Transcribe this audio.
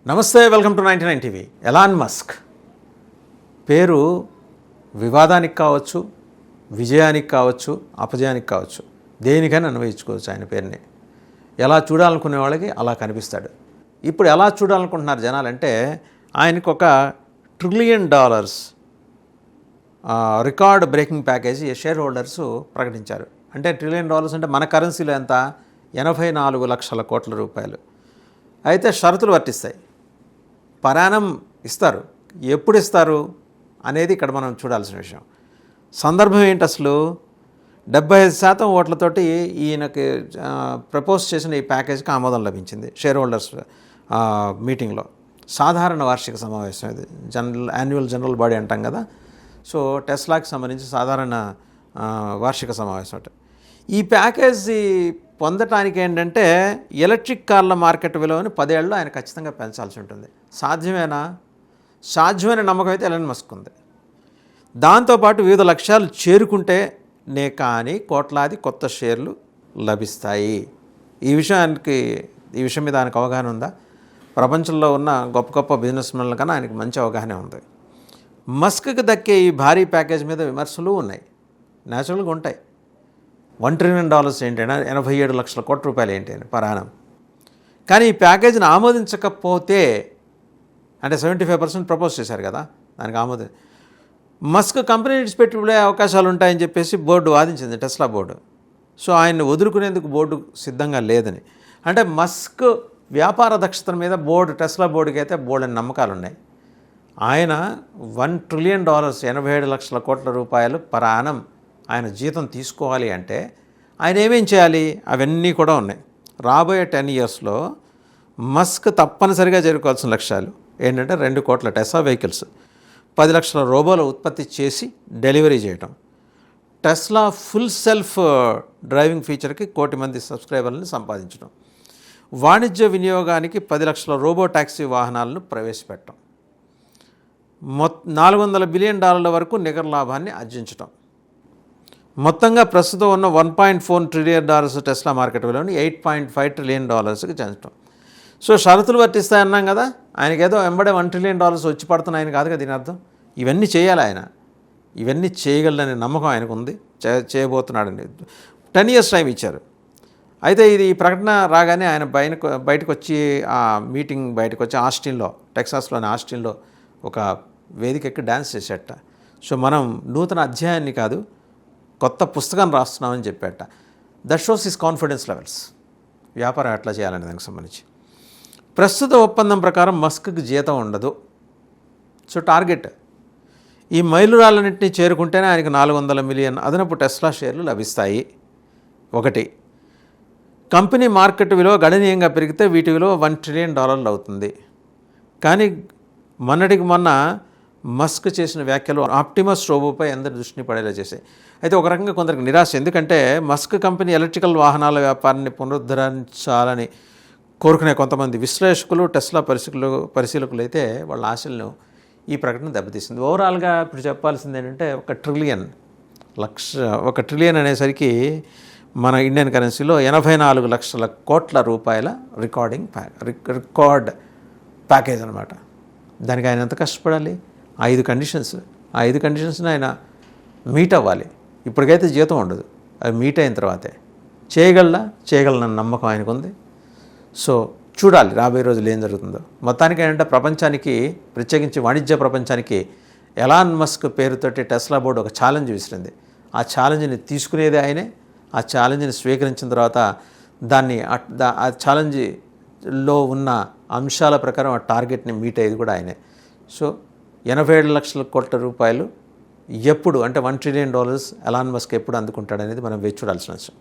నమస్తే, welcome to 99 TV. Elon Musk పేరు వివాదానికి కావచ్చు, విజయానికి కావచ్చు, అపజయానికి కావచ్చు, దేనికైనా అన్వయించుకోవచ్చు. ఆయన పేరుని ఎలా చూడాలనుకునే వాళ్ళకి అలా కనిపిస్తాడు. ఇప్పుడు ఎలా చూడాలనుకుంటున్నారు జనాలంటే, ఆయనకు ఒక $1 trillion record breaking package share holders ప్రకటించారు. అంటే $1 ట్రిలియన్ అంటే మన కరెన్సీలో ఎంత, 84 లక్షల కోట్ల రూపాయలు. అయితే షరతులు వర్తిస్తాయి. పరాణం ఇస్తారు. ఎప్పుడు ఇస్తారు అనేది ఇక్కడ మనం చూడాల్సిన విషయం. సందర్భం ఏంటి అసలు? 75% ఓట్లతోటి ఈయనకి ప్రపోజ్ చేసిన ఈ ప్యాకేజీకి ఆమోదం లభించింది షేర్ హోల్డర్స్ మీటింగ్లో. సాధారణ వార్షిక సమావేశం ఇది, యాన్యువల్ జనరల్ బాడీ అంటాం కదా. సో టెస్లాకి సంబంధించి సాధారణ వార్షిక సమావేశం అంటే ఈ ప్యాకేజీ పొందటానికి ఏంటంటే ఎలక్ట్రిక్ కార్ల మార్కెట్ విలువని 10 ఏళ్ళలో ఆయన ఖచ్చితంగా పెంచాల్సి ఉంటుంది. సాధ్యమైన నమ్మకం అయితే ఎలాన్ మస్క్ ఉంది. దాంతోపాటు వివిధ లక్ష్యాలు చేరుకుంటేనే కానీ కోట్లాది కొత్త షేర్లు లభిస్తాయి. ఈ విషయం మీద ఆయనకు అవగాహన ఉందా? ప్రపంచంలో ఉన్న గొప్ప గొప్ప బిజినెస్ మెన్ల కన్నా ఆయనకు మంచి అవగాహన ఉంది. మస్క్కి దక్కే ఈ భారీ ప్యాకేజ్ మీద విమర్శలు ఉన్నాయి, న్యాచురల్గా ఉంటాయి. $1 ట్రిలియన్ ఏంటైనా 87 లక్షల కోట్ల రూపాయలు ఏంటి అని పరాణం. కానీ ఈ ప్యాకేజీని ఆమోదించకపోతే, అంటే 75% ప్రపోజ్ చేశారు కదా, దానికి మస్క్ కంపెనీ విడిచిపెట్టే అవకాశాలు ఉంటాయని చెప్పేసి బోర్డు వాదించింది, టెస్లా బోర్డు. సో ఆయన్ని వదులుకునేందుకు బోర్డు సిద్ధంగా లేదని. అంటే మస్క్ వ్యాపార దక్షత మీద టెస్లా బోర్డుకి అయితే బోర్డు నమ్మకాలు ఉన్నాయి. ఆయన $1 ట్రిలియన్ 87 లక్షల కోట్ల రూపాయలు పరాణం ఆయన జీతం తీసుకోవాలి అంటే ఆయన ఏమేం చేయాలి? అవన్నీ కూడా ఉన్నాయి. రాబోయే 10 ఇయర్స్లో మస్క్ తప్పనిసరిగా చేరుకోవాల్సిన లక్ష్యాలు ఏంటంటే 2 కోట్ల టెస్లా వెహికల్స్, 10 లక్షల రోబోలు ఉత్పత్తి చేసి డెలివరీ చేయటం, టెస్లా ఫుల్ సెల్ఫ్ డ్రైవింగ్ ఫీచర్కి 1 కోటి మంది సబ్స్క్రైబర్లను సంపాదించడం, వాణిజ్య వినియోగానికి 10 లక్షల రోబో ట్యాక్సీ వాహనాలను ప్రవేశపెట్టడం, $400 బిలియన్ వరకు నికర లాభాన్ని ఆర్జించడం, మొత్తంగా ప్రస్తుతం ఉన్న $1.4 ట్రిలియన్ టెస్లా మార్కెట్ విలువని $8.5 ట్రిలియన్ చేర్చడం. సో షరతులు వర్తిస్తాయన్నాం కదా, ఆయనకేదో వెంబడే $1 ట్రిలియన్ వచ్చి పడుతున్నాయని కాదు కదా దీని అర్థం. ఇవన్నీ చేయాలి ఆయన, ఇవన్నీ చేయగలడనే నమ్మకం ఆయనకు ఉంది, చేయబోతున్నాడని. 10 ఇయర్స్ టైం ఇచ్చారు. అయితే ఈ ప్రకటన రాగానే ఆయన బయటకు వచ్చి ఆ మీటింగ్ బయటకు వచ్చి ఆస్టిన్లో, టెక్సాస్లోని ఆస్టిన్లో ఒక వేదిక ఎక్కి డ్యాన్స్ చేసేట. సో మనం నూతన అధ్యాయాన్ని కాదు, కొత్త పుస్తకం రాస్తున్నామని చెప్పేట. That shows his confidence levels. వ్యాపారం ఎట్లా చేయాలనే దానికి సంబంధించి ప్రస్తుత ఒప్పందం ప్రకారం మస్క్కి జీతం ఉండదు. సో టార్గెట్ ఈ మైలురాళ్ళన్నింటినీ చేరుకుంటేనే ఆయనకు 400 మిలియన్ అదనపు టెస్లా షేర్లు లభిస్తాయి. 1, కంపెనీ మార్కెట్ విలువ గణనీయంగా పెరిగితే వీటి విలువ $1 ట్రిలియన్ అవుతుంది. కానీ మొన్నటికి మొన్న మస్క్ చేసిన వ్యాఖ్యలు ఆప్టిమస్ రోబోపై అందరి దృష్టిని పడేలా చేశాయి. అయితే ఒక రకంగా కొందరికి నిరాశ, ఎందుకంటే మస్క్ కంపెనీ ఎలక్ట్రికల్ వాహనాల వ్యాపారాన్ని పునరుద్ధరించాలని కోరుకునే కొంతమంది విశ్లేషకులు, టెస్లా పరిశీలకులు అయితే వాళ్ళ ఆశలను ఈ ప్రకటన దెబ్బతీసింది. ఓవరాల్గా ఇప్పుడు చెప్పాల్సింది ఏంటంటే $1 ట్రిలియన్ అనేసరికి మన ఇండియన్ కరెన్సీలో 84 లక్షల కోట్ల రూపాయల రికార్డ్ ప్యాకేజ్ అనమాట. దానికి ఆయన ఎంత కష్టపడాలి? 5 కండిషన్స్. ఆ 5 కండిషన్స్ని ఆయన మీట్ అవ్వాలి. ఇప్పటికైతే జీతం ఉండదు, అది మీట్ అయిన తర్వాతే చేయగలనన్న నమ్మకం ఆయనకు ఉంది. సో చూడాలి రాబోయే రోజులు ఏం జరుగుతుందో. మొత్తానికి ఏంటంటే ప్రపంచానికి, ప్రత్యేకించి వాణిజ్య ప్రపంచానికి ఎలాన్ మస్క్ పేరుతోటి టెస్లా బోర్డు ఒక ఛాలెంజ్ విసిరింది. ఆ ఛాలెంజ్ని తీసుకునేది ఆయనే. ఆ ఛాలెంజ్ని స్వీకరించిన తర్వాత దాన్ని ఆ ఛాలెంజ్లో ఉన్న అంశాల ప్రకారం ఆ టార్గెట్ని మీట్ అయ్యేది కూడా ఆయనే. సో 87 లక్షల కోట్ల రూపాయలు ఎప్పుడు, అంటే $1 ట్రిలియన్ ఎలాన్ మస్క్ ఎప్పుడు అందుకుంటాడనేది మనం వేచి చూడాల్సిన విషయం.